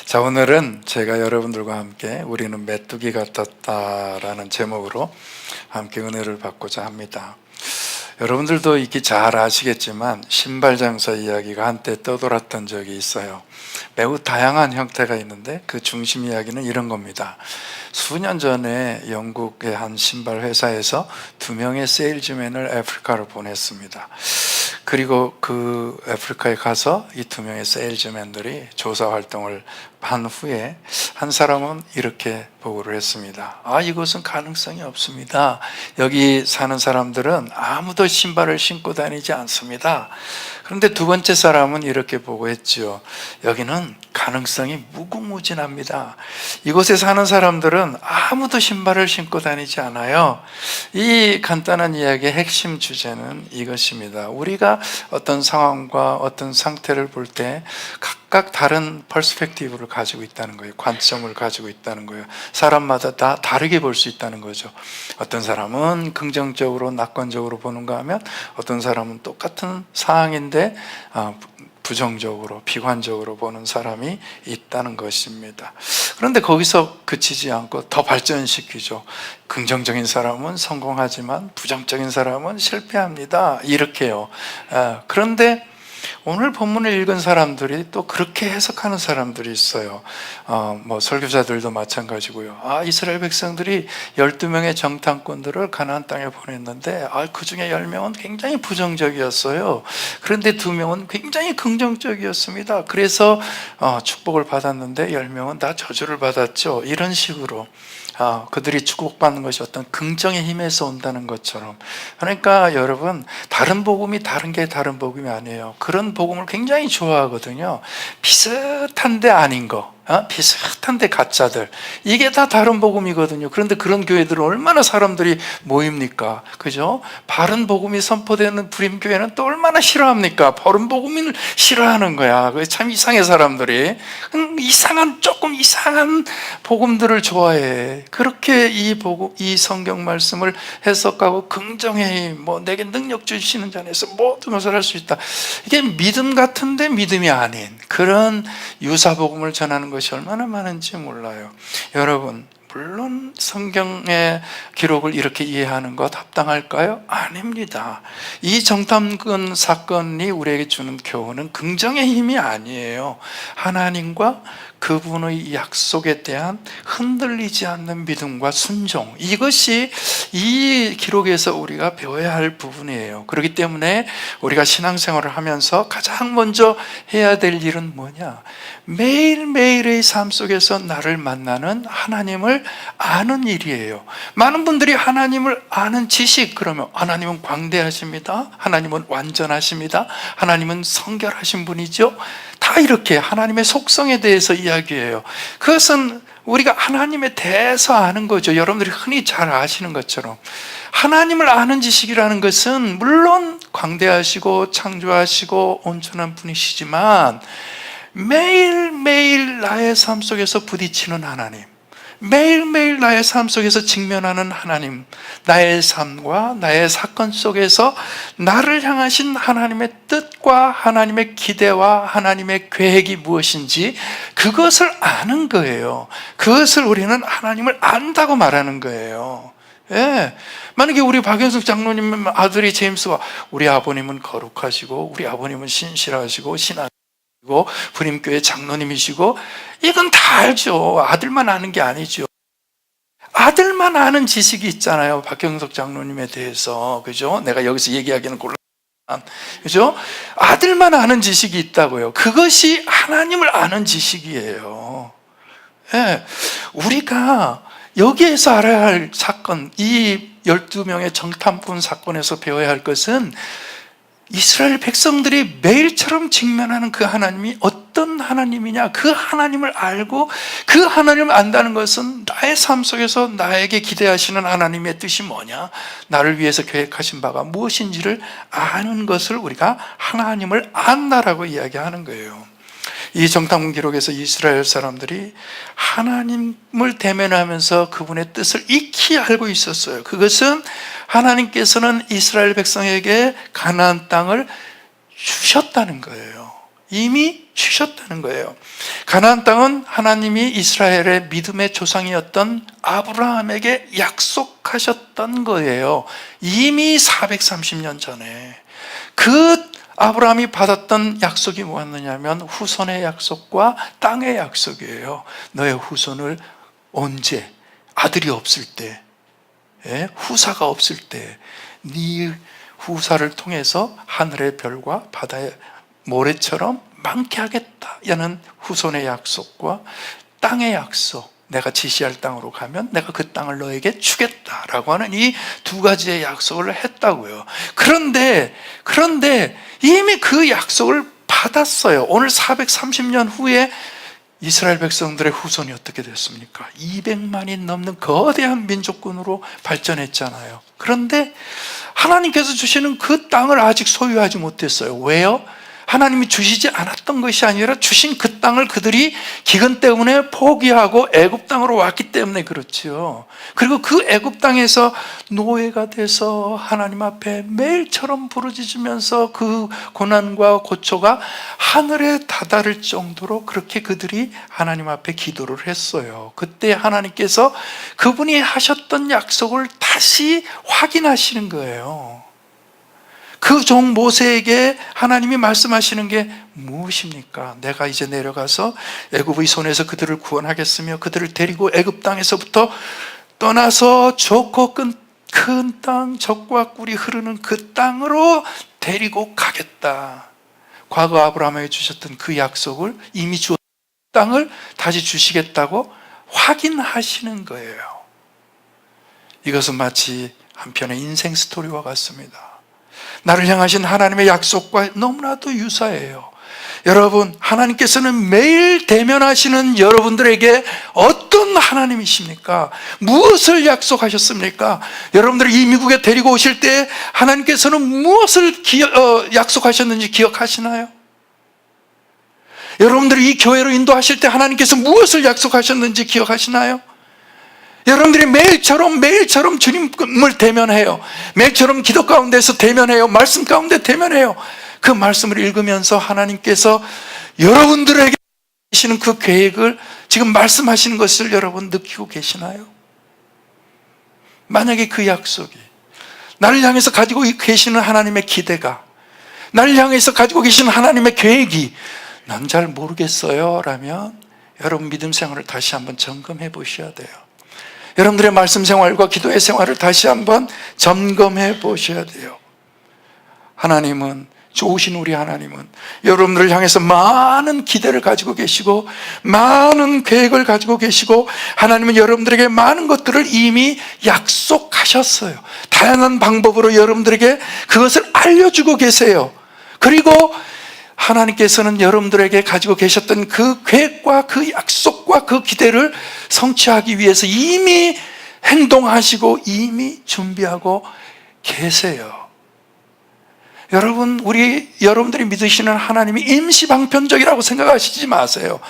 자, 오늘은 제가 여러분들과 함께 우리는 메뚜기 같았다라는 제목으로 함께 은혜를 받고자 합니다. 여러분들도 익히 잘 아시겠지만 신발 장사 이야기가 한때 떠돌았던 적이 있어요. 매우 다양한 형태가 있는데 그 중심 이야기는 이런 겁니다. 수년 전에 영국의 한 신발 회사에서 2명의 세일즈맨을 아프리카로 보냈습니다. 그리고 그 아프리카에 가서 이 2명의 세일즈맨들이 조사 활동을 한 후에 한 사람은 이렇게 보고를 했습니다. 이것은 가능성이 없습니다. 여기 사는 사람들은 아무도 신발을 신고 다니지 않습니다. 그런데 두 번째 사람은 이렇게 보고했죠. 여기는 가능성이 무궁무진합니다. 이곳에 사는 사람들은 아무도 신발을 신고 다니지 않아요. 이 간단한 이야기의 핵심 주제는 이것입니다. 우리가 어떤 상황과 어떤 상태를 볼 때 각각 다른 퍼스펙티브를 가지고 있다는 거예요. 관점을 가지고 있다는 거예요. 사람마다 다 다르게 볼 수 있다는 거죠. 어떤 사람은 긍정적으로 낙관적으로 보는가 하면 어떤 사람은 똑같은 상황인데 부정적으로 비관적으로 보는 사람이 있다는 것입니다. 그런데 거기서 그치지 않고 더 발전시키죠. 긍정적인 사람은 성공하지만 부정적인 사람은 실패합니다. 이렇게요. 그런데 오늘 본문을 읽은 사람들이 또 그렇게 해석하는 사람들이 있어요. 설교자들도 마찬가지고요. 이스라엘 백성들이 12명의 정탐꾼들을 가나안 땅에 보냈는데 그 중에 10명은 굉장히 부정적이었어요. 그런데 2명은 굉장히 긍정적이었습니다. 그래서 축복을 받았는데 10명은 다 저주를 받았죠. 이런 식으로 그들이 축복받는 것이 어떤 긍정의 힘에서 온다는 것처럼. 그러니까 여러분, 다른 복음이 다른 게 다른 복음이 아니에요. 그런 복음을 굉장히 좋아하거든요. 비슷한데 아닌 거, 비슷한데 가짜들, 이게 다 다른 복음이거든요. 그런데 그런 교회들은 얼마나 사람들이 모입니까? 그죠? 바른 복음이 선포되는 불임교회는 또 얼마나 싫어합니까? 바른 복음을 싫어하는 거야. 참 이상해. 사람들이 조금 이상한 복음들을 좋아해. 그렇게 이 성경 말씀을 해석하고 긍정의 힘, 내게 능력 주시는 자에서 모든 것을 할 수 있다. 이게 믿음 같은데 믿음이 아닌 그런 유사복음을 전하는 것이 얼마나 많은지 몰라요. 여러분, 물론 성경의 기록을 이렇게 이해하는 것 합당할까요? 아닙니다. 이 정탐꾼 사건이 우리에게 주는 교훈은 긍정의 힘이 아니에요. 하나님과 그분의 약속에 대한 흔들리지 않는 믿음과 순종, 이것이 이 기록에서 우리가 배워야 할 부분이에요. 그렇기 때문에 우리가 신앙생활을 하면서 가장 먼저 해야 될 일은 뭐냐? 매일매일의 삶 속에서 나를 만나는 하나님을 아는 일이에요. 많은 분들이 하나님을 아는 지식, 그러면 하나님은 광대하십니다, 하나님은 완전하십니다, 하나님은 성결하신 분이죠, 다 이렇게 하나님의 속성에 대해서 이야기해요. 그것은 우리가 하나님에 대해서 아는 거죠. 여러분들이 흔히 잘 아시는 것처럼 하나님을 아는 지식이라는 것은 물론 광대하시고 창조하시고 온전한 분이시지만 매일매일 나의 삶 속에서 부딪히는 하나님, 매일매일 나의 삶 속에서 직면하는 하나님, 나의 삶과 나의 사건 속에서 나를 향하신 하나님의 뜻과 하나님의 기대와 하나님의 계획이 무엇인지 그것을 아는 거예요. 그것을 우리는 하나님을 안다고 말하는 거예요. 만약에 우리 박영숙 장로님 아들이 제임스가 우리 아버님은 거룩하시고 우리 아버님은 신실하시고 불임교회 장로님이시고, 이건 다 알죠. 아들만 아는 게 아니죠. 아들만 아는 지식이 있잖아요. 박경석 장로님에 대해서. 그죠? 내가 여기서 얘기하기는 곤란한, 그죠? 아들만 아는 지식이 있다고요. 그것이 하나님을 아는 지식이에요. 우리가 여기에서 알아야 할 사건, 이 12명의 정탐꾼 사건에서 배워야 할 것은 이스라엘 백성들이 매일처럼 직면하는 그 하나님이 어떤 하나님이냐, 그 하나님을 알고 그 하나님을 안다는 것은 나의 삶 속에서 나에게 기대하시는 하나님의 뜻이 뭐냐, 나를 위해서 계획하신 바가 무엇인지를 아는 것을 우리가 하나님을 안다라고 이야기하는 거예요. 이 정탐꾼 기록에서 이스라엘 사람들이 하나님을 대면하면서 그분의 뜻을 익히 알고 있었어요. 그것은 하나님께서는 이스라엘 백성에게 가나안 땅을 주셨다는 거예요. 이미 주셨다는 거예요. 가나안 땅은 하나님이 이스라엘의 믿음의 조상이었던 아브라함에게 약속하셨던 거예요. 이미 430년 전에. 그 아브라함이 받았던 약속이 뭐였느냐면 후손의 약속과 땅의 약속이에요. 너의 후손을 언제? 아들이 없을 때, 후사가 없을 때 네 후사를 통해서 하늘의 별과 바다의 모래처럼 많게 하겠다 라는 후손의 약속과 땅의 약속, 내가 지시할 땅으로 가면 내가 그 땅을 너에게 주겠다라고 하는 이 두 가지의 약속을 했다고요. 그런데 이미 그 약속을 받았어요. 오늘 430년 후에 이스라엘 백성들의 후손이 어떻게 됐습니까? 200만이 넘는 거대한 민족군으로 발전했잖아요. 그런데 하나님께서 주시는 그 땅을 아직 소유하지 못했어요. 왜요? 하나님이 주시지 않았던 것이 아니라 주신 그 땅을 그들이 기근 때문에 포기하고 애굽 땅으로 왔기 때문에 그렇죠. 그리고 그 애굽 땅에서 노예가 돼서 하나님 앞에 매일처럼 부르짖으면서 그 고난과 고초가 하늘에 다다를 정도로 그렇게 그들이 하나님 앞에 기도를 했어요. 그때 하나님께서 그분이 하셨던 약속을 다시 확인하시는 거예요. 그 종 모세에게 하나님이 말씀하시는 게 무엇입니까? 내가 이제 내려가서 애굽의 손에서 그들을 구원하겠으며 그들을 데리고 애굽 땅에서부터 떠나서 좋고 큰 땅, 젖과 꿀이 흐르는 그 땅으로 데리고 가겠다. 과거 아브라함에게 주셨던 그 약속을 이미 주었던 땅을 다시 주시겠다고 확인하시는 거예요. 이것은 마치 한편의 인생 스토리와 같습니다. 나를 향하신 하나님의 약속과 너무나도 유사해요. 여러분, 하나님께서는 매일 대면하시는 여러분들에게 어떤 하나님이십니까? 무엇을 약속하셨습니까? 여러분들을 이 미국에 데리고 오실 때 하나님께서는 무엇을 약속하셨는지 기억하시나요? 여러분들이 이 교회로 인도하실 때 하나님께서 무엇을 약속하셨는지 기억하시나요? 여러분들이 매일처럼 주님을 대면해요. 매일처럼 기도 가운데서 대면해요. 말씀 가운데 대면해요. 그 말씀을 읽으면서 하나님께서 여러분들에게 계시는 그 계획을 지금 말씀하시는 것을 여러분 느끼고 계시나요? 만약에 그 약속이 나를 향해서 가지고 계시는 하나님의 기대가, 나를 향해서 가지고 계시는 하나님의 계획이 난 잘 모르겠어요 라면 여러분 믿음 생활을 다시 한번 점검해 보셔야 돼요. 여러분들의 말씀 생활과 기도의 생활을 다시 한번 점검해 보셔야 돼요. 하나님은, 좋으신 우리 하나님은 여러분들을 향해서 많은 기대를 가지고 계시고 많은 계획을 가지고 계시고 하나님은 여러분들에게 많은 것들을 이미 약속하셨어요. 다양한 방법으로 여러분들에게 그것을 알려주고 계세요. 그리고 하나님께서는 여러분들에게 가지고 계셨던 그 계획과 그 약속과 그 기대를 성취하기 위해서 이미 행동하시고 이미 준비하고 계세요. 여러분, 여러분들이 믿으시는 하나님이 임시방편적이라고 생각하시지 마세요.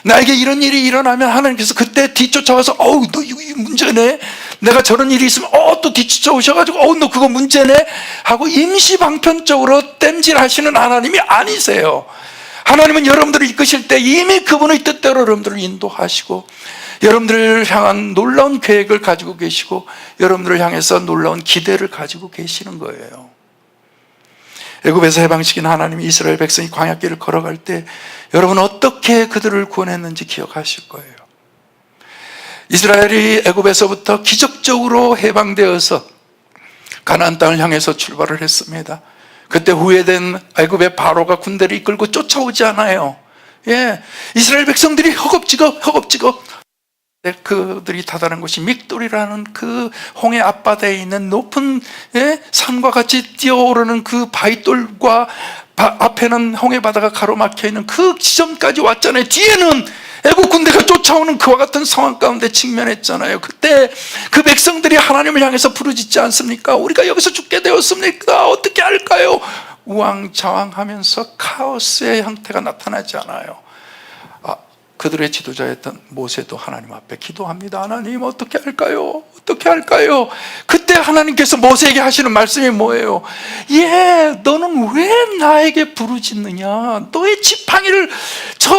나에게 이런 일이 일어나면 하나님께서 그때 뒤쫓아와서 너 이거 문제네, 내가 저런 일이 있으면 또 뒤쫓아오셔가지고 너 그거 문제네 하고 임시방편적으로 땜질하시는 하나님이 아니세요. 하나님은 여러분들을 이끄실 때 이미 그분의 뜻대로 여러분들을 인도하시고 여러분들을 향한 놀라운 계획을 가지고 계시고 여러분들을 향해서 놀라운 기대를 가지고 계시는 거예요. 애굽에서 해방시킨 하나님이 이스라엘 백성이 광야길을 걸어갈 때 여러분 어떻게 그들을 구원했는지 기억하실 거예요. 이스라엘이 애굽에서부터 기적적으로 해방되어서 가나안 땅을 향해서 출발을 했습니다. 그때 후회된 애굽의 바로가 군대를 이끌고 쫓아오지 않아요. 이스라엘 백성들이 허겁지겁 그들이 다다른 곳이 믹돌이라는 그 홍해 앞바다에 있는 높은 산과 같이 뛰어오르는 그 바위돌과 앞에는 홍해 바다가 가로막혀 있는 그 지점까지 왔잖아요. 뒤에는 애국 군대가 쫓아오는 그와 같은 상황 가운데 직면했잖아요. 그때 그 백성들이 하나님을 향해서 부르짖지 않습니까? 우리가 여기서 죽게 되었습니까? 어떻게 할까요? 우왕좌왕하면서 카오스의 형태가 나타나지 않아요. 그들의 지도자였던 모세도 하나님 앞에 기도합니다. 하나님 어떻게 할까요? 어떻게 할까요? 그때 하나님께서 모세에게 하시는 말씀이 뭐예요? 너는 왜 나에게 부르짖느냐? 너의 지팡이를 저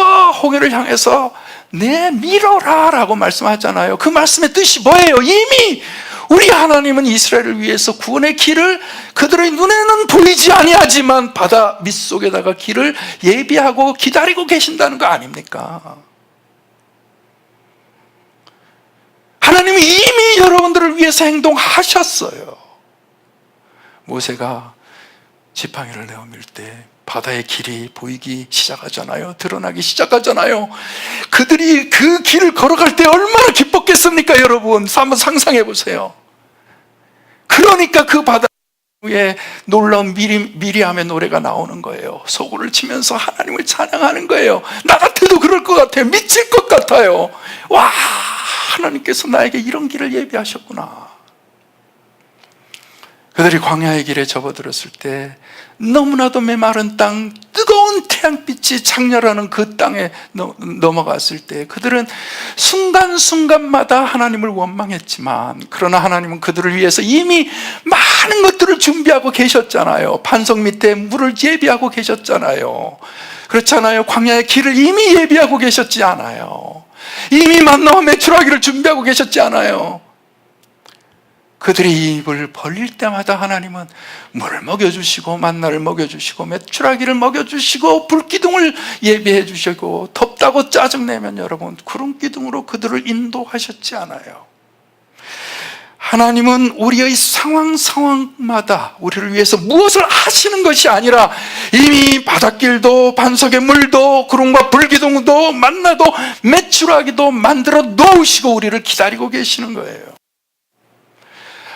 고개를 향해서 내밀어라 라고 말씀하잖아요. 그 말씀의 뜻이 뭐예요? 이미 우리 하나님은 이스라엘을 위해서 구원의 길을 그들의 눈에는 보이지 아니하지만 바다 밑속에다가 길을 예비하고 기다리고 계신다는 거 아닙니까? 하나님이 이미 여러분들을 위해서 행동하셨어요. 모세가 지팡이를 내어밀 때 바다의 길이 보이기 시작하잖아요. 드러나기 시작하잖아요. 그들이 그 길을 걸어갈 때 얼마나 기뻤겠습니까, 여러분? 한번 상상해 보세요. 그러니까 그 바다 위에 놀라운 미리암의 노래가 나오는 거예요. 소고를 치면서 하나님을 찬양하는 거예요. 나 같아도 그럴 것 같아요. 미칠 것 같아요. 와, 하나님께서 나에게 이런 길을 예비하셨구나. 그들이 광야의 길에 접어들었을 때 너무나도 메마른 땅, 뜨거운 태양빛이 장렬하는 그 땅에 넘어갔을 때 그들은 순간순간마다 하나님을 원망했지만, 그러나 하나님은 그들을 위해서 이미 많은 것들을 준비하고 계셨잖아요. 반석 밑에 물을 예비하고 계셨잖아요. 그렇잖아요. 광야의 길을 이미 예비하고 계셨지 않아요. 이미 만나와 메추라기를 준비하고 계셨지 않아요. 그들이 입을 벌릴 때마다 하나님은 물을 먹여주시고 만나를 먹여주시고 메추라기를 먹여주시고 불기둥을 예비해 주시고, 덥다고 짜증내면 여러분 구름기둥으로 그들을 인도하셨지 않아요. 하나님은 우리의 상황마다 우리를 위해서 무엇을 하시는 것이 아니라 이미 바닷길도 반석의 물도 구름과 불기둥도 만나도 메추라기도 만들어 놓으시고 우리를 기다리고 계시는 거예요.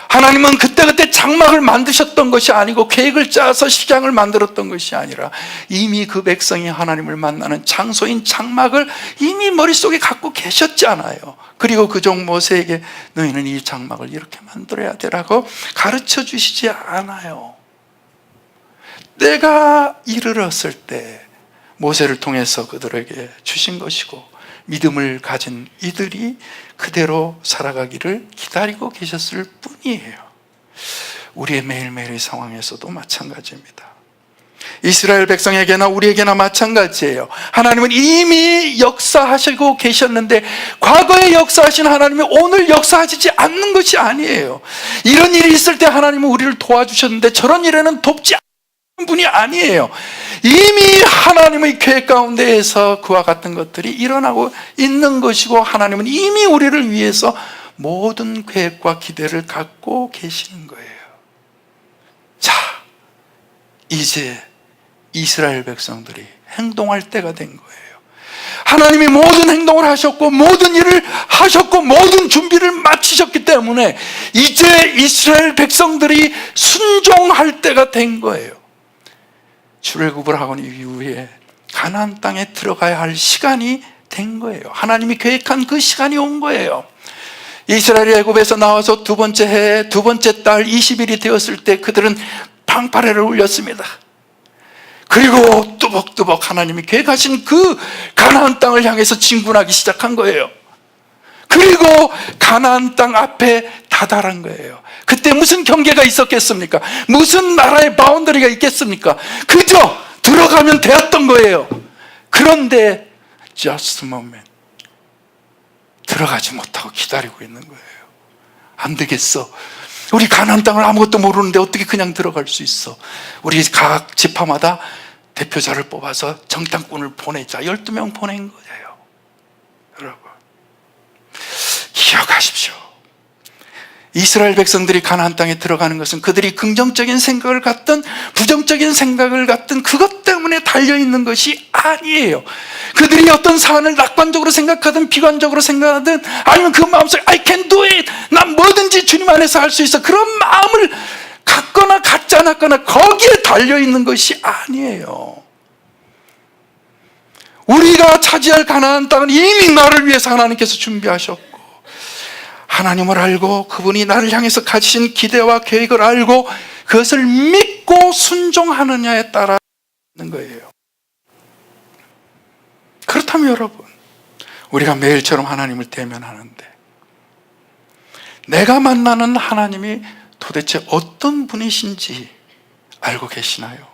하나님은 그때그때 장막을 만드셨던 것이 아니고 계획을 짜서 식장을 만들었던 것이 아니라 이미 그 백성이 하나님을 만나는 장소인 장막을 이미 머릿속에 갖고 계셨잖아요. 그리고 그 종 모세에게 너희는 이 장막을 이렇게 만들어야 되라고 가르쳐 주시지 않아요. 때가 이르렀을 때 모세를 통해서 그들에게 주신 것이고, 믿음을 가진 이들이 그대로 살아가기를 기다리고 계셨을 뿐이에요. 우리의 매일매일의 상황에서도 마찬가지입니다. 이스라엘 백성에게나 우리에게나 마찬가지예요. 하나님은 이미 역사하시고 계셨는데 과거에 역사하신 하나님이 오늘 역사하시지 않는 것이 아니에요. 이런 일이 있을 때 하나님은 우리를 도와주셨는데 저런 일에는 돕지 않는 분이 아니에요. 이미 하나님의 계획 가운데에서 그와 같은 것들이 일어나고 있는 것이고, 하나님은 이미 우리를 위해서 모든 계획과 기대를 갖고 계시는 거예요. 자, 이제 이스라엘 백성들이 행동할 때가 된 거예요. 하나님이 모든 행동을 하셨고 모든 일을 하셨고 모든 준비를 마치셨기 때문에 이제 이스라엘 백성들이 순종할 때가 된 거예요. 출애굽을 하고 이후에 가나안 땅에 들어가야 할 시간이 된 거예요. 하나님이 계획한 그 시간이 온 거예요. 이스라엘이 애굽에서 나와서 두 번째 해 두 번째 달 20일이 되었을 때 그들은 방파레를 울렸습니다. 그리고 뚜벅뚜벅 하나님이 계획하신 그 가나안 땅을 향해서 진군하기 시작한 거예요. 그리고 가나안 땅 앞에 다다른 거예요. 그때 무슨 경계가 있었겠습니까? 무슨 나라의 바운더리가 있겠습니까? 그저 들어가면 되었던 거예요. 그런데 just a moment, 들어가지 못하고 기다리고 있는 거예요. 안 되겠어. 우리 가나안 땅을 아무것도 모르는데 어떻게 그냥 들어갈 수 있어? 우리 각 지파마다 대표자를 뽑아서 정탐꾼을 보내자. 12명 보낸 거예요. 여러분, 기억하십시오. 이스라엘 백성들이 가나안 땅에 들어가는 것은 그들이 긍정적인 생각을 갖든 부정적인 생각을 갖든 그것 때문에 달려있는 것이 아니에요. 그들이 어떤 사안을 낙관적으로 생각하든 비관적으로 생각하든 아니면 그 마음속에 I can do it, 난 뭐든지 주님 안에서 할 수 있어, 그런 마음을 갖거나 갖지 않았거나 거기에 달려있는 것이 아니에요. 우리가 차지할 가나안 땅은 이미 나를 위해서 하나님께서 준비하셨고, 하나님을 알고 그분이 나를 향해서 가지신 기대와 계획을 알고 그것을 믿고 순종하느냐에 따라 있는 거예요. 그렇다면 여러분, 우리가 매일처럼 하나님을 대면하는데 내가 만나는 하나님이 도대체 어떤 분이신지 알고 계시나요?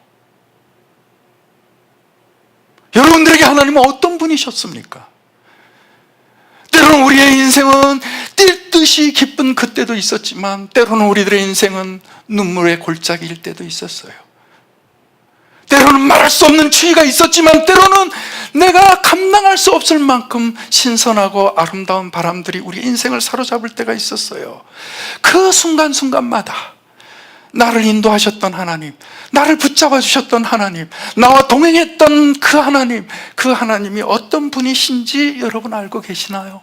여러분들에게 하나님은 어떤 분이셨습니까? 때로는 우리의 인생은 뛸 듯이 기쁜 그때도 있었지만 때로는 우리들의 인생은 눈물의 골짜기일 때도 있었어요. 때로는 말할 수 없는 추위가 있었지만 때로는 내가 감당할 수 없을 만큼 신선하고 아름다운 바람들이 우리 인생을 사로잡을 때가 있었어요. 그 순간순간마다 나를 인도하셨던 하나님, 나를 붙잡아 주셨던 하나님, 나와 동행했던 그 하나님이 어떤 분이신지 여러분 알고 계시나요?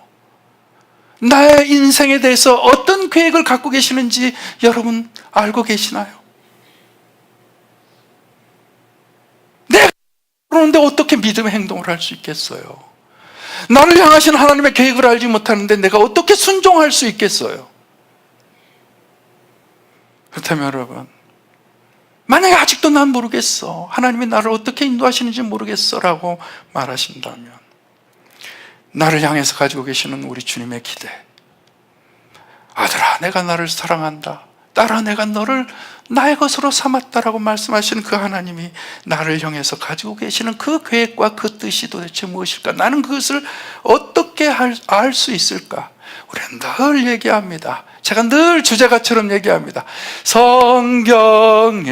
나의 인생에 대해서 어떤 계획을 갖고 계시는지 여러분 알고 계시나요? 내가 그러는데 어떻게 믿음의 행동을 할 수 있겠어요? 나를 향하신 하나님의 계획을 알지 못하는데 내가 어떻게 순종할 수 있겠어요? 그렇다면 여러분, 만약에 아직도 난 모르겠어, 하나님이 나를 어떻게 인도하시는지 모르겠어 라고 말하신다면 나를 향해서 가지고 계시는 우리 주님의 기대, 아들아 내가 나를 사랑한다, 딸아 내가 너를 나의 것으로 삼았다라고 말씀하시는 그 하나님이 나를 향해서 가지고 계시는 그 계획과 그 뜻이 도대체 무엇일까? 나는 그것을 어떻게 알 수 있을까? 우리는 늘 얘기합니다. 제가 늘 주제가처럼 얘기합니다. 성경에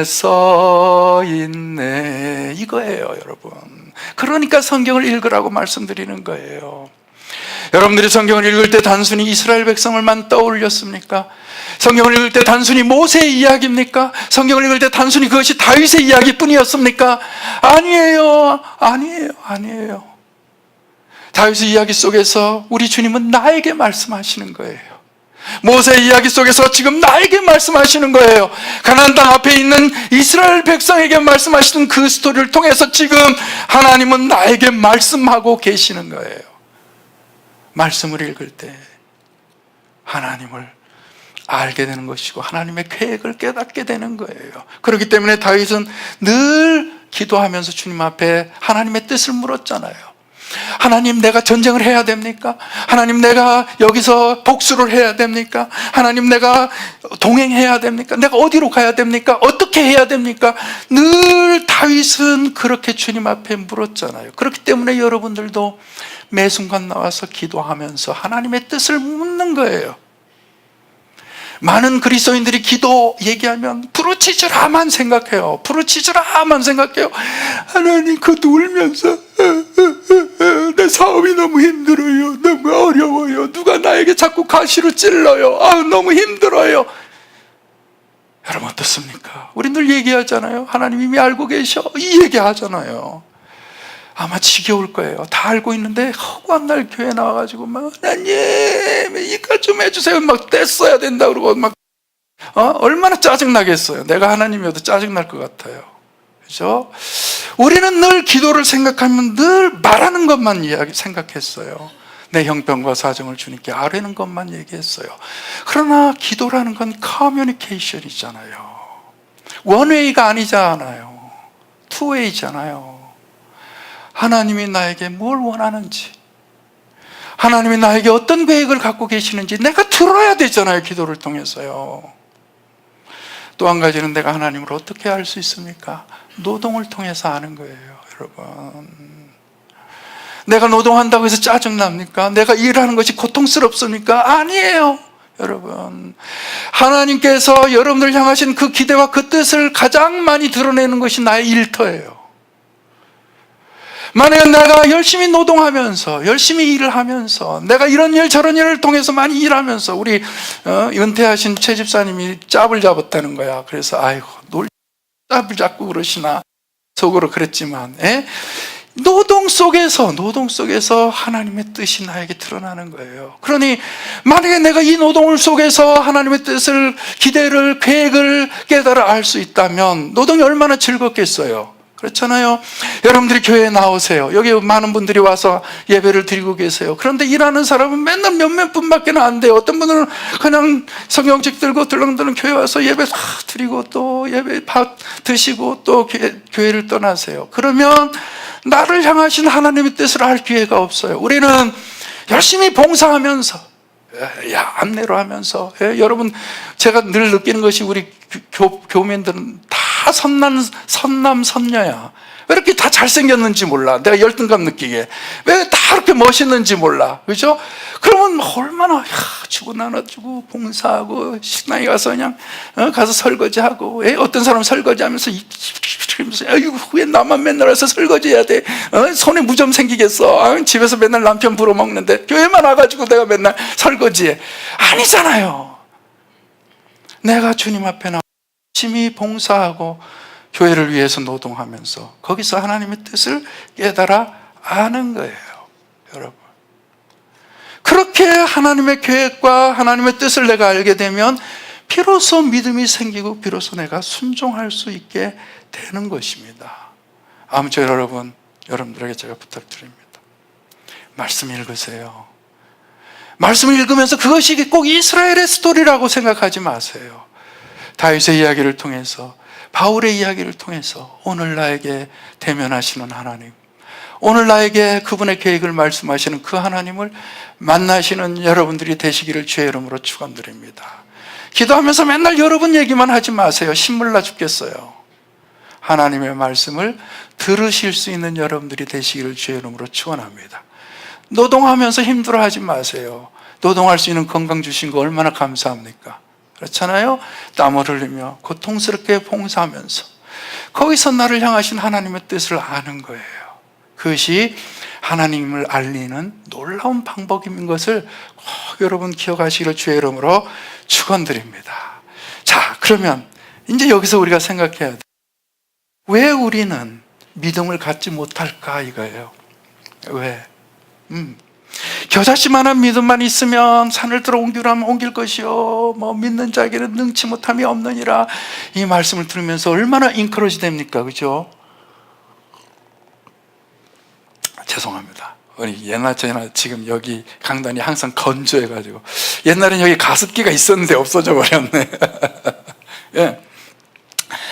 써 있네, 이거예요 여러분. 그러니까 성경을 읽으라고 말씀드리는 거예요. 여러분들이 성경을 읽을 때 단순히 이스라엘 백성을만 떠올렸습니까? 성경을 읽을 때 단순히 모세의 이야기입니까? 성경을 읽을 때 단순히 그것이 다윗의 이야기뿐이었습니까? 아니에요. 다윗의 이야기 속에서 우리 주님은 나에게 말씀하시는 거예요. 모세의 이야기 속에서 지금 나에게 말씀하시는 거예요. 가나안 땅 앞에 있는 이스라엘 백성에게 말씀하시는 그 스토리를 통해서 지금 하나님은 나에게 말씀하고 계시는 거예요. 말씀을 읽을 때 하나님을 알게 되는 것이고 하나님의 계획을 깨닫게 되는 거예요. 그렇기 때문에 다윗은 늘 기도하면서 주님 앞에 하나님의 뜻을 물었잖아요. 하나님 내가 전쟁을 해야 됩니까? 하나님 내가 여기서 복수를 해야 됩니까? 하나님 내가 동행해야 됩니까? 내가 어디로 가야 됩니까? 어떻게 해야 됩니까? 늘 다윗은 그렇게 주님 앞에 물었잖아요. 그렇기 때문에 여러분들도 매 순간 나와서 기도하면서 하나님의 뜻을 묻는 거예요. 많은 그리스도인들이 기도 얘기하면 부르짖으라만 생각해요. 하나님 그것도 울면서 내 사업이 너무 힘들어요, 너무 어려워요, 누가 나에게 자꾸 가시로 찔러요, 너무 힘들어요. 여러분 어떻습니까? 우리 늘 얘기하잖아요. 하나님 이미 알고 계셔, 이 얘기하잖아요. 아마 지겨울 거예요. 다 알고 있는데 허구한 날 교회 나와가지고 막 하나님 이것 좀 해주세요 막 떼써야 된다 그러고 막 얼마나 짜증나겠어요. 내가 하나님이어도 짜증날 것 같아요. 그죠? 우리는 늘 기도를 생각하면 늘 말하는 것만 생각했어요. 내 형편과 사정을 주님께 아뢰는 것만 얘기했어요. 그러나 기도라는 건 커뮤니케이션이잖아요. 원웨이가 아니잖아요. 투웨이잖아요. 하나님이 나에게 뭘 원하는지, 하나님이 나에게 어떤 계획을 갖고 계시는지 내가 들어야 되잖아요. 기도를 통해서요. 또 한 가지는 내가 하나님을 어떻게 알 수 있습니까? 노동을 통해서 아는 거예요. 여러분, 내가 노동한다고 해서 짜증납니까? 내가 일하는 것이 고통스럽습니까? 아니에요. 여러분, 하나님께서 여러분들 향하신 그 기대와 그 뜻을 가장 많이 드러내는 것이 나의 일터예요. 만약에 내가 열심히 노동하면서, 열심히 일을 하면서, 내가 이런 일 저런 일을 통해서 많이 일하면서, 우리 은퇴하신 최 집사님이 짭을 잡았다는 거야. 그래서 아이고 짭을 잡고 그러시나 속으로 그랬지만, 노동 속에서 하나님의 뜻이 나에게 드러나는 거예요. 그러니 만약에 내가 이 노동을 속에서 하나님의 뜻을, 기대를, 계획을 깨달아 알 수 있다면 노동이 얼마나 즐겁겠어요. 그렇잖아요. 여러분들이 교회에 나오세요. 여기 많은 분들이 와서 예배를 드리고 계세요. 그런데 일하는 사람은 맨날 몇몇 분밖에 안 돼요. 어떤 분들은 그냥 성경책 들고 들렁들렁 교회 와서 예배 드리고 또 예배 밥 드시고 또 교회를 떠나세요. 그러면 나를 향하신 하나님의 뜻을 알 기회가 없어요. 우리는 열심히 봉사하면서, 안내로 하면서, 여러분 제가 늘 느끼는 것이 우리 교민들은 다 다 선남 선녀야. 왜 이렇게 다 잘생겼는지 몰라. 내가 열등감 느끼게. 왜 다 이렇게 멋있는지 몰라. 그죠? 그러면 얼마나 주고 나눠주고 봉사하고 식당에 가서 그냥 가서 설거지하고, 어떤 사람은 설거지하면서 아이고 왜 나만 맨날 와서 설거지해야 돼? 손에 무좀 생기겠어. 집에서 맨날 남편 불어먹는데 교회만 와가지고 내가 맨날 설거지해. 아니잖아요. 내가 주님 앞에 나와 열심히 봉사하고 교회를 위해서 노동하면서 거기서 하나님의 뜻을 깨달아 아는 거예요. 여러분, 그렇게 하나님의 계획과 하나님의 뜻을 내가 알게 되면 비로소 믿음이 생기고 비로소 내가 순종할 수 있게 되는 것입니다. 아무쪼 여러분, 여러분들에게 제가 부탁드립니다. 말씀 읽으세요. 말씀을 읽으면서 그것이 꼭 이스라엘의 스토리라고 생각하지 마세요. 다윗의 이야기를 통해서, 바울의 이야기를 통해서 오늘 나에게 대면하시는 하나님, 오늘 나에게 그분의 계획을 말씀하시는 그 하나님을 만나시는 여러분들이 되시기를 주의 이름으로 축원드립니다. 기도하면서 맨날 여러분 얘기만 하지 마세요. 신물나 죽겠어요. 하나님의 말씀을 들으실 수 있는 여러분들이 되시기를 주의 이름으로 축원합니다. 노동하면서 힘들어하지 마세요. 노동할 수 있는 건강 주신 거 얼마나 감사합니까? 그렇잖아요? 땀을 흘리며 고통스럽게 봉사하면서 거기서 나를 향하신 하나님의 뜻을 아는 거예요. 그것이 하나님을 알리는 놀라운 방법인 것을 꼭 여러분 기억하시기를 주의 이름으로 축원드립니다. 자, 그러면 이제 여기서 우리가 생각해야 돼. 왜 우리는 믿음을 갖지 못할까 이거예요. 왜? 겨자씨만한 믿음만 있으면 산을 들어 옮기라면 옮길 것이요, 믿는 자에게는 능치 못함이 없느니라. 이 말씀을 들으면서 얼마나 인커러지 됩니까? 그죠? 죄송합니다. 우리 옛날처럼 지금 여기 강단이 항상 건조해가지고, 옛날엔 여기 가습기가 있었는데 없어져 버렸네. 예.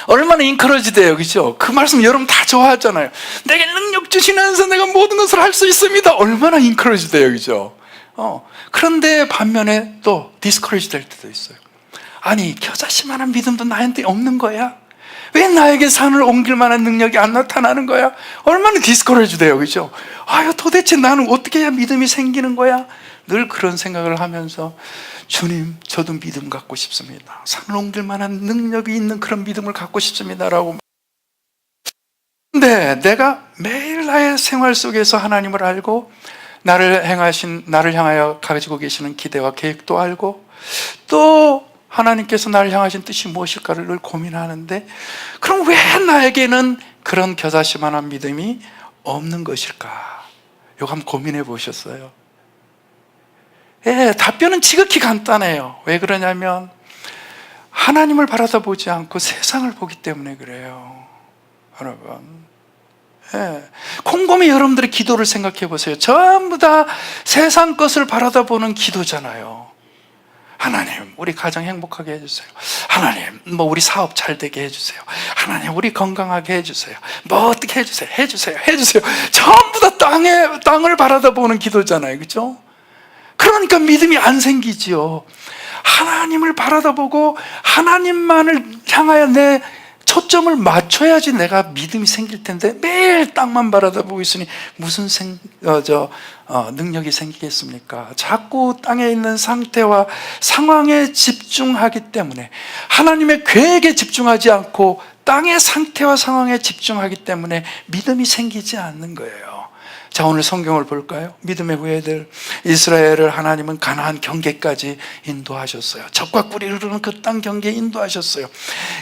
얼마나 인커러지 돼요. 그죠? 그 말씀 여러분 다 좋아하잖아요. 내게 능력 주시면서 내가 모든 것을 할 수 있습니다. 얼마나 인커러지 돼요. 그죠? 그런데 반면에 또 디스커러지 될 때도 있어요. 아니, 겨자씨만한 믿음도 나한테 없는 거야? 왜 나에게 산을 옮길 만한 능력이 안 나타나는 거야? 얼마나 디스커러지 돼요. 그죠? 아유, 도대체 나는 어떻게 해야 믿음이 생기는 거야? 늘 그런 생각을 하면서 주님, 저도 믿음 갖고 싶습니다. 산을 옮길 만한 능력이 있는 그런 믿음을 갖고 싶습니다라고. 근데 내가 매일 나의 생활 속에서 하나님을 알고 나를 향하여 가지고 계시는 기대와 계획도 알고 또 하나님께서 나를 향하신 뜻이 무엇일까를 늘 고민하는데, 그럼 왜 나에게는 그런 겨자씨만한 믿음이 없는 것일까? 이거 한번 고민해 보셨어요? 예, 답변은 지극히 간단해요. 왜 그러냐면 하나님을 바라보지 않고 세상을 보기 때문에 그래요. 여러분, 예, 곰곰이 여러분들의 기도를 생각해 보세요. 전부 다 세상 것을 바라보는 기도잖아요. 하나님, 우리 가정 행복하게 해주세요. 하나님, 우리 사업 잘 되게 해주세요. 하나님, 우리 건강하게 해주세요. 어떻게 해주세요. 전부 다 땅을 바라보는 기도잖아요. 그죠? 그러니까 믿음이 안 생기지요. 하나님을 바라보고 하나님만을 향하여 내 초점을 맞춰야지 내가 믿음이 생길 텐데 매일 땅만 바라보고 있으니 무슨 능력이 생기겠습니까? 자꾸 땅에 있는 상태와 상황에 집중하기 때문에, 하나님의 계획에 집중하지 않고 땅의 상태와 상황에 집중하기 때문에 믿음이 생기지 않는 거예요. 자, 오늘 성경을 볼까요? 믿음의 후예들 이스라엘을 하나님은 가나안 경계까지 인도하셨어요. 적과 꿀이 흐르는 그 땅 경계에 인도하셨어요.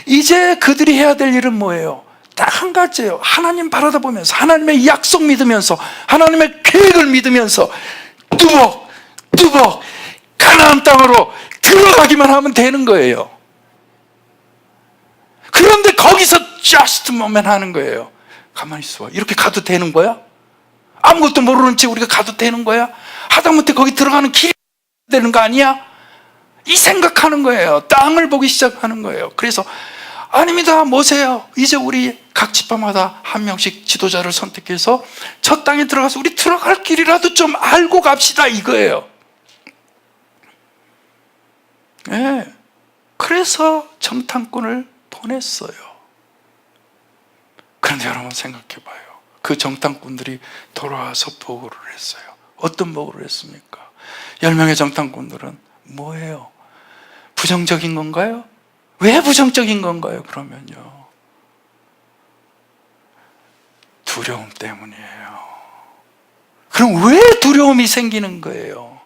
이제 그들이 해야 될 일은 뭐예요? 딱 한 가지예요. 하나님 바라보면서, 하나님의 약속 믿으면서, 하나님의 계획을 믿으면서 뚜벅 가나안 땅으로 들어가기만 하면 되는 거예요. 그런데 거기서 just moment 하는 거예요. 가만히 있어. 이렇게 가도 되는 거야? 아무것도 모르는 채 우리가 가도 되는 거야? 하다못해 거기 들어가는 길이 되는 거 아니야? 이 생각하는 거예요. 땅을 보기 시작하는 거예요. 그래서 아닙니다, 모세요, 이제 우리 각 지파마다 한 명씩 지도자를 선택해서 저 땅에 들어가서 우리 들어갈 길이라도 좀 알고 갑시다, 이거예요. 네. 그래서 정탐꾼을 보냈어요. 그런데 여러분 생각해 봐요. 그 정탐꾼들이 돌아와서 보고를 했어요. 어떤 보고를 했습니까? 10명의 정탐꾼들은 뭐예요? 부정적인 건가요? 왜 부정적인 건가요? 그러면요, 두려움 때문이에요. 그럼 왜 두려움이 생기는 거예요?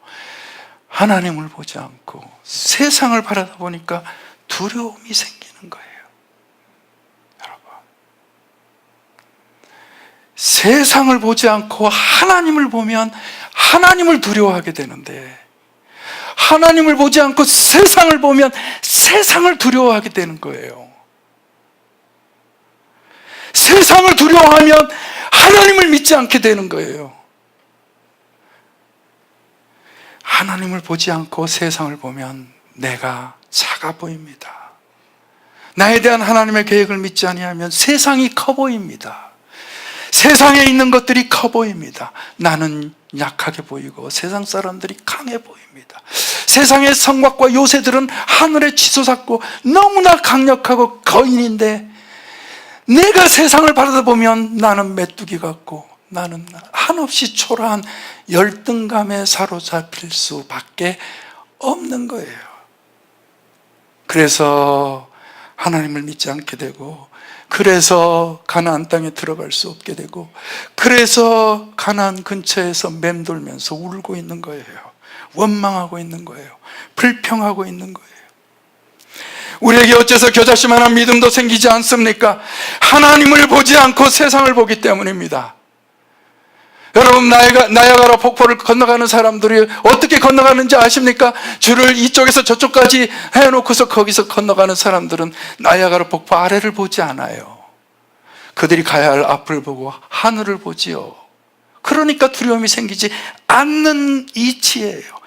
하나님을 보지 않고 세상을 바라다 보니까 두려움이 생기는 거예요. 여러분, 세상을 보지 않고 하나님을 보면 하나님을 두려워하게 되는데, 하나님을 보지 않고 세상을 보면 세상을 두려워하게 되는 거예요. 세상을 두려워하면 하나님을 믿지 않게 되는 거예요. 하나님을 보지 않고 세상을 보면 내가 작아 보입니다. 나에 대한 하나님의 계획을 믿지 아니하면 세상이 커 보입니다. 세상에 있는 것들이 커 보입니다. 나는 약하게 보이고 세상 사람들이 강해 보입니다. 세상의 성곽과 요새들은 하늘에 치솟았고 너무나 강력하고 거인인데, 내가 세상을 바라다 보면 나는 메뚜기 같고 나는 한없이 초라한 열등감에 사로잡힐 수밖에 없는 거예요. 그래서 하나님을 믿지 않게 되고, 그래서 가나안 땅에 들어갈 수 없게 되고, 그래서 가나안 근처에서 맴돌면서 울고 있는 거예요. 원망하고 있는 거예요. 불평하고 있는 거예요. 우리에게 어째서 겨자씨만한 믿음도 생기지 않습니까? 하나님을 보지 않고 세상을 보기 때문입니다. 여러분, 나야가라 폭포를 건너가는 사람들이 어떻게 건너가는지 아십니까? 줄을 이쪽에서 저쪽까지 해놓고서 거기서 건너가는 사람들은 나야가라 폭포 아래를 보지 않아요. 그들이 가야 할 앞을 보고 하늘을 보지요. 그러니까 두려움이 생기지 않는 이치예요.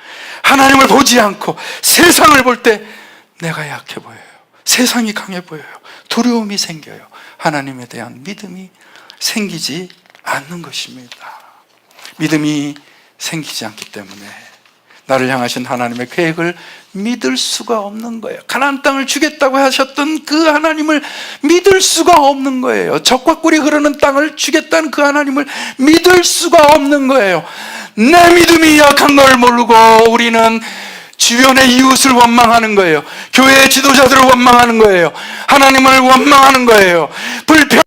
하나님을 보지 않고 세상을 볼 때 내가 약해 보여요. 세상이 강해 보여요. 두려움이 생겨요. 하나님에 대한 믿음이 생기지 않는 것입니다. 믿음이 생기지 않기 때문에 나를 향하신 하나님의 계획을 믿을 수가 없는 거예요. 가나안 땅을 주겠다고 하셨던 그 하나님을 믿을 수가 없는 거예요. 젖과 꿀이 흐르는 땅을 주겠다는 그 하나님을 믿을 수가 없는 거예요. 내 믿음이 약한 걸 모르고 우리는 주변의 이웃을 원망하는 거예요. 교회의 지도자들을 원망하는 거예요. 하나님을 원망하는 거예요. 불평해요.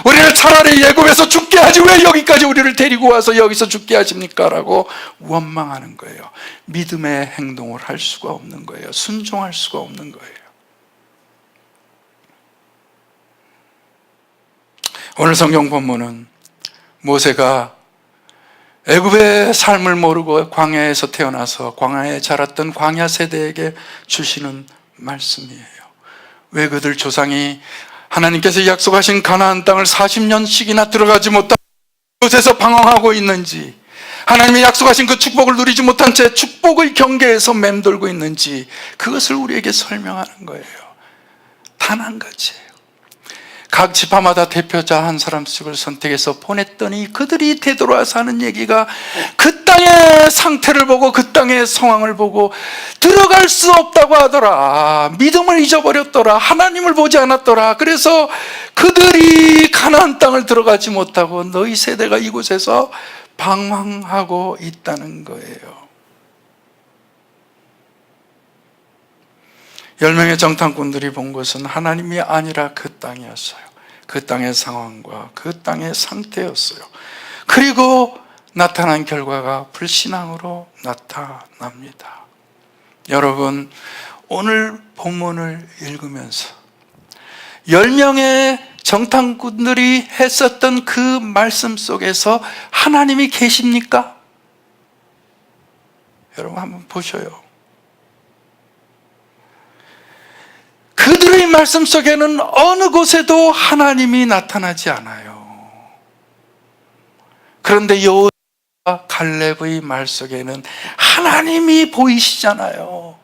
우리를 차라리 애굽에서 죽게 하지 왜 여기까지 우리를 데리고 와서 여기서 죽게 하십니까? 라고 원망하는 거예요. 믿음의 행동을 할 수가 없는 거예요. 순종할 수가 없는 거예요. 오늘 성경 본문은 모세가 애굽의 삶을 모르고 광야에서 태어나서 광야에 자랐던 광야 세대에게 주시는 말씀이에요. 왜 그들 조상이 하나님께서 약속하신 가나안 땅을 40년씩이나 들어가지 못한 곳에서 방황하고 있는지, 하나님이 약속하신 그 축복을 누리지 못한 채 축복의 경계에서 맴돌고 있는지, 그것을 우리에게 설명하는 거예요. 단 한 가지예요. 각 지파마다 대표자 한 사람씩을 선택해서 보냈더니 그들이 되돌아와서 하는 얘기가 그 땅의 상태를 보고 그 땅의 상황을 보고 들어갈 수 없다고 하더라. 믿음을 잊어버렸더라. 하나님을 보지 않았더라. 그래서 그들이 가나안 땅을 들어가지 못하고 너희 세대가 이곳에서 방황하고 있다는 거예요. 10명의 정탐꾼들이 본 것은 하나님이 아니라 그 땅이었어요. 그 땅의 상황과 그 땅의 상태였어요. 그리고 나타난 결과가 불신앙으로 나타납니다. 여러분, 오늘 본문을 읽으면서 10명의 정탐꾼들이 했었던 그 말씀 속에서 하나님이 계십니까? 여러분 한번 보셔요. 그들의 말씀 속에는 어느 곳에도 하나님이 나타나지 않아요. 그런데 여호수아와 갈렙의 말 속에는 하나님이 보이시잖아요.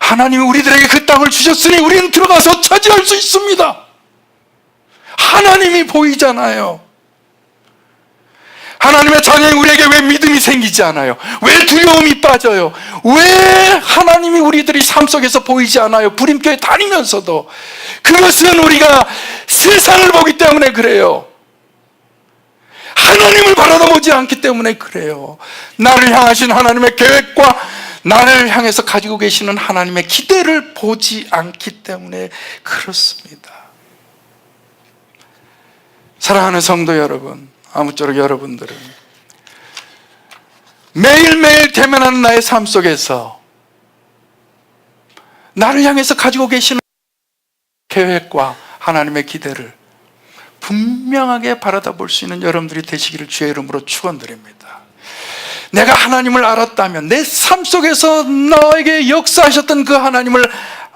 하나님이 우리들에게 그 땅을 주셨으니 우리는 들어가서 차지할 수 있습니다. 하나님이 보이잖아요. 하나님의 자녀인 우리에게 왜 믿음이 생기지 않아요? 왜 두려움이 빠져요? 왜 하나님이 우리들이 삶 속에서 보이지 않아요? 부림교회 다니면서도. 그것은 우리가 세상을 보기 때문에 그래요. 하나님을 바라보지 않기 때문에 그래요. 나를 향하신 하나님의 계획과 나를 향해서 가지고 계시는 하나님의 기대를 보지 않기 때문에 그렇습니다. 사랑하는 성도 여러분, 아무쪼록 여러분들은 매일매일 대면하는 나의 삶 속에서 나를 향해서 가지고 계시는 계획과 하나님의 기대를 분명하게 바라다 볼 수 있는 여러분들이 되시기를 주의 이름으로 축원드립니다. 내가 하나님을 알았다면, 내 삶 속에서 나에게 역사하셨던 그 하나님을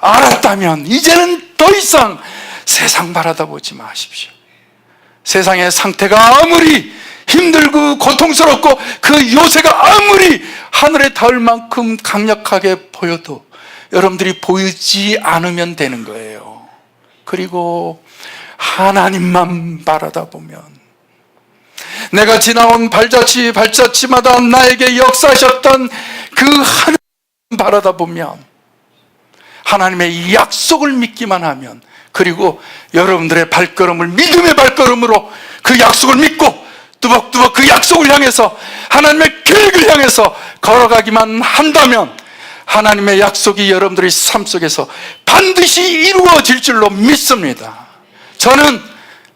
알았다면 이제는 더 이상 세상 바라다 보지 마십시오. 세상의 상태가 아무리 힘들고 고통스럽고 그 요새가 아무리 하늘에 닿을 만큼 강력하게 보여도 여러분들이 보이지 않으면 되는 거예요. 그리고 하나님만 바라다 보면, 내가 지나온 발자취마다 나에게 역사하셨던 그 하나님 바라다 보면, 하나님의 약속을 믿기만 하면, 그리고 여러분들의 발걸음을 믿음의 발걸음으로 그 약속을 믿고 뚜벅뚜벅 그 약속을 향해서, 하나님의 계획을 향해서 걸어가기만 한다면 하나님의 약속이 여러분들의 삶 속에서 반드시 이루어질 줄로 믿습니다. 저는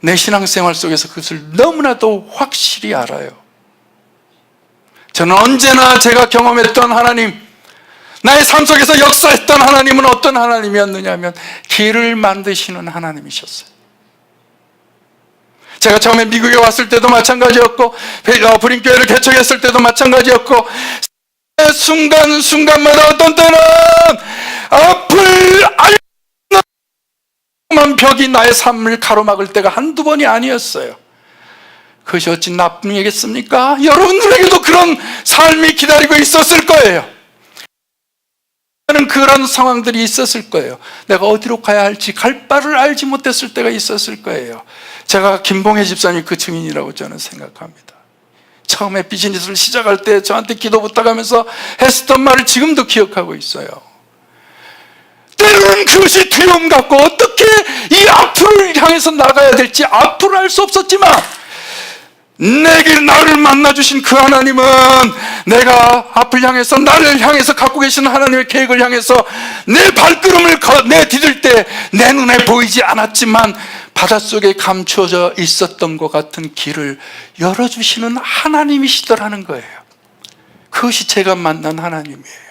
내 신앙생활 속에서 그것을 너무나도 확실히 알아요. 저는 언제나 제가 경험했던 하나님, 나의 삶 속에서 역사했던 하나님은 어떤 하나님이었느냐 하면 길을 만드시는 하나님이셨어요. 제가 처음에 미국에 왔을 때도 마찬가지였고, 부림교회를 개척했을 때도 마찬가지였고, 순간순간마다 어떤 때는 앞을 알만 벽이 나의 삶을 가로막을 때가 한두 번이 아니었어요. 그것이 어찌 나쁜 얘기겠습니까? 여러분들에게도 그런 삶이 기다리고 있었을 거예요. 그런 상황들이 있었을 거예요. 내가 어디로 가야 할지 갈 바를 알지 못했을 때가 있었을 거예요. 제가 김봉혜 집사님 그 증인이라고 저는 생각합니다. 처음에 비즈니스를 시작할 때 저한테 기도 부탁하면서 했었던 말을 지금도 기억하고 있어요. 때로는 그것이 두려움 같고 어떻게 이 앞을 향해서 나가야 될지 앞을 알 수 없었지만, 나를 만나주신 그 하나님은 내가 앞을 향해서, 나를 향해서 갖고 계시는 하나님의 계획을 향해서 내 발걸음을 내디딜 때 내 눈에 보이지 않았지만 바닷속에 감추어져 있었던 것 같은 길을 열어주시는 하나님이시더라는 거예요. 그것이 제가 만난 하나님이에요.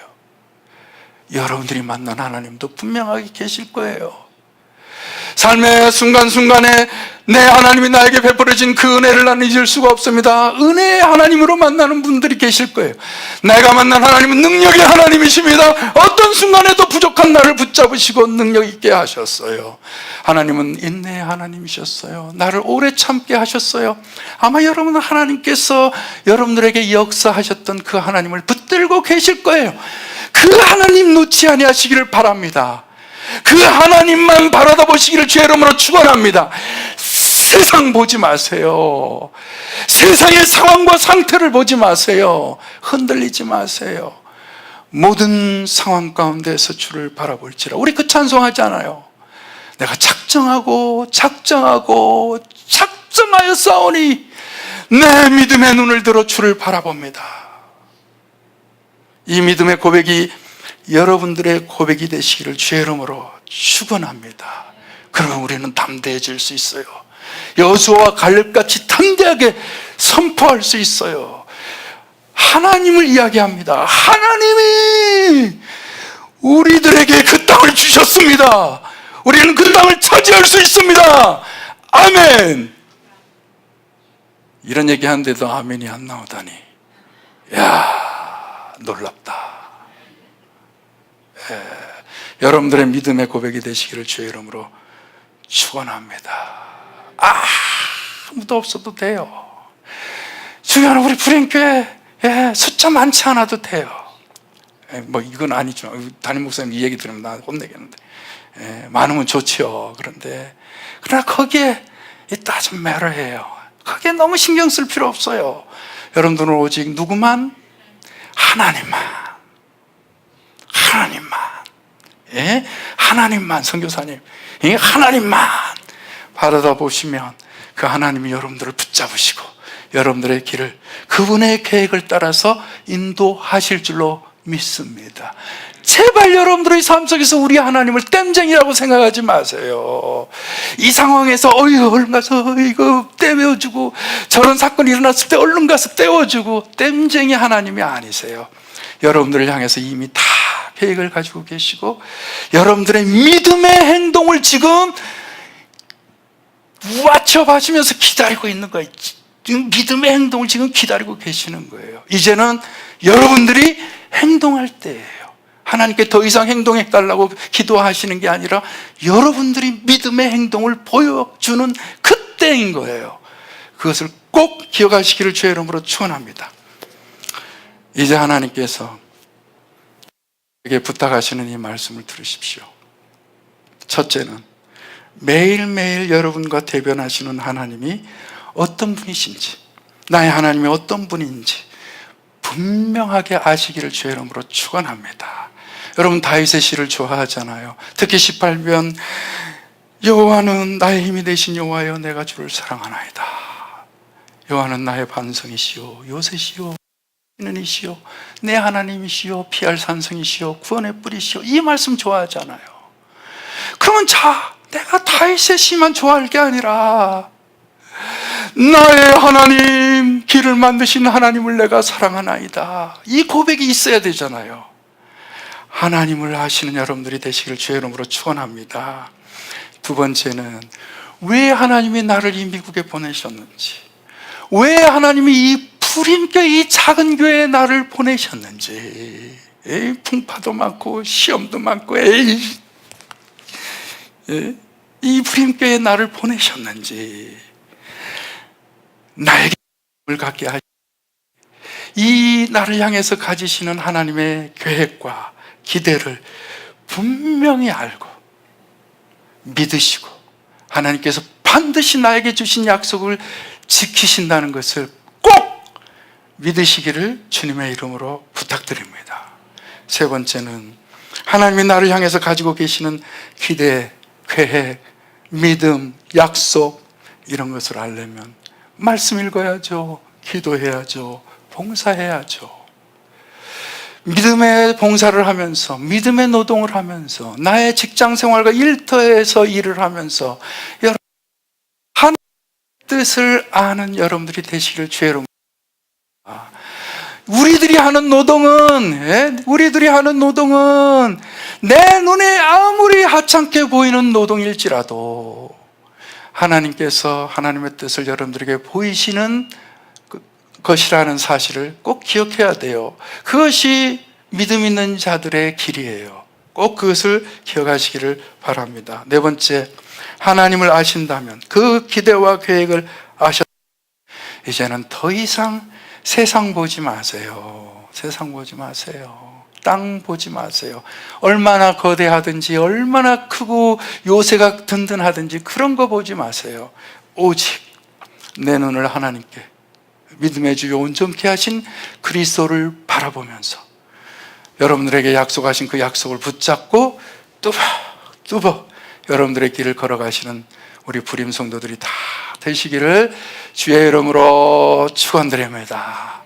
여러분들이 만난 하나님도 분명하게 계실 거예요. 삶의 순간순간에 내 하나님이 나에게 베풀어진 그 은혜를 나는 잊을 수가 없습니다. 은혜의 하나님으로 만나는 분들이 계실 거예요. 내가 만난 하나님은 능력의 하나님이십니다. 어떤 순간에도 부족한 나를 붙잡으시고 능력 있게 하셨어요. 하나님은 인내의 하나님이셨어요. 나를 오래 참게 하셨어요. 아마 여러분은 하나님께서 여러분들에게 역사하셨던 그 하나님을 붙들고 계실 거예요. 그 하나님 놓지 아니하시기를 바랍니다. 그 하나님만 바라다 보시기를 주의 이름으로 축원합니다. 세상 보지 마세요. 세상의 상황과 상태를 보지 마세요. 흔들리지 마세요. 모든 상황 가운데서 주를 바라볼지라. 우리 그 찬송하잖아요. 내가 작정하여 싸우니 내 믿음의 눈을 들어 주를 바라봅니다. 이 믿음의 고백이 여러분들의 고백이 되시기를 주의 이름으로 축원합니다. 그러면 우리는 담대해질 수 있어요. 여호수아와 갈렙같이 담대하게 선포할 수 있어요. 하나님을 이야기합니다. 하나님이 우리들에게 그 땅을 주셨습니다. 우리는 그 땅을 차지할 수 있습니다. 아멘. 이런 얘기 하는데도 아멘이 안 나오다니, 이야, 놀랍다. 여러분들의 믿음의 고백이 되시기를 주의 이름으로 축원합니다. 아무도 없어도 돼요. 주변에 우리 부림교회 숫자 많지 않아도 돼요. 뭐 이건 아니죠. 담임 목사님 이 얘기 들으면 나 혼내겠는데, 많으면 좋지요. 그러나 거기에 it doesn't matter해요. 크게 너무 신경 쓸 필요 없어요. 여러분들은 오직 누구만? 하나님만. 하나님만. 예? 하나님만, 선교사님. 예? 하나님만 바라다 보시면 그 하나님이 여러분들을 붙잡으시고 여러분들의 길을 그분의 계획을 따라서 인도하실 줄로 믿습니다. 제발 여러분들의 삶 속에서 우리 하나님을 땜쟁이라고 생각하지 마세요. 이 상황에서 얼른 가서 이거 떼어주고, 저런 사건이 일어났을 때 얼른 가서 떼어주고, 땜쟁이 하나님이 아니세요. 여러분들을 향해서 이미 다 계획을 가지고 계시고 여러분들의 믿음의 행동을 지금 맞춰봐주면서 기다리고 있는 거예요. 지금 믿음의 행동을 지금 기다리고 계시는 거예요. 이제는 여러분들이 행동할 때예요. 하나님께 더 이상 행동해달라고 기도하시는 게 아니라 여러분들이 믿음의 행동을 보여주는 그때인 거예요. 그것을 꼭 기억하시기를 주의 이름으로 축원합니다. 이제 하나님께서 에게 부탁하시는 이 말씀을 들으십시오. 첫째는 매일매일 여러분과 대변하시는 하나님이 어떤 분이신지, 나의 하나님이 어떤 분인지 분명하게 아시기를 주의 이름으로 축원합니다. 여러분 다윗의 시를 좋아하잖아요. 특히 18편, 여호와는 나의 힘이 되신 여호와여, 내가 주를 사랑하나이다. 여호와는 나의 반성이시오, 요새시오, 이시오, 내 하나님이시오, 피할 산성이시오, 구원의 뿌리시오. 이 말씀 좋아하잖아요. 그러면 내가 다윗의 시만 좋아할 게 아니라 나의 하나님, 길을 만드신 하나님을 내가 사랑하나이다, 이 고백이 있어야 되잖아요. 하나님을 아시는 여러분들이 되시길 주의 이름으로 축원합니다. 두 번째는 왜 하나님이 나를 이 미국에 보내셨는지, 왜 하나님이 이 불임교회, 이 작은 교회에 나를 보내셨는지. 풍파도 많고 시험도 많고 이 불임교회에 나를 보내셨는지, 나에게 힘을 갖게 하시, 이 나를 향해서 가지시는 하나님의 계획과 기대를 분명히 알고 믿으시고 하나님께서 반드시 나에게 주신 약속을 지키신다는 것을 꼭 믿으시기를 주님의 이름으로 부탁드립니다. 세 번째는 하나님이 나를 향해서 가지고 계시는 기대, 계획, 믿음, 약속, 이런 것을 알려면 말씀 읽어야죠, 기도해야죠, 봉사해야죠. 믿음의 봉사를 하면서, 믿음의 노동을 하면서, 나의 직장 생활과 일터에서 일을 하면서 여러분 하나님의 뜻을 아는 여러분들이 되시기를 주의 이름으로. 우리들이 하는 노동은 내 눈에 아무리 하찮게 보이는 노동일지라도 하나님께서 하나님의 뜻을 여러분들에게 보이시는 것이라는 사실을 꼭 기억해야 돼요. 그것이 믿음 있는 자들의 길이에요. 꼭 그것을 기억하시기를 바랍니다. 네 번째, 하나님을 아신다면, 그 기대와 계획을 이제는 더 이상 세상 보지 마세요. 세상 보지 마세요. 땅 보지 마세요. 얼마나 거대하든지, 얼마나 크고 요새가 든든하든지 그런 거 보지 마세요. 오직 내 눈을 하나님께, 믿음의 주 온전케 하신 그리스도를 바라보면서 여러분들에게 약속하신 그 약속을 붙잡고 뚜벅 여러분들의 길을 걸어가시는 우리 불임 성도들이 다 되시기를 주의 이름으로 축원드립니다.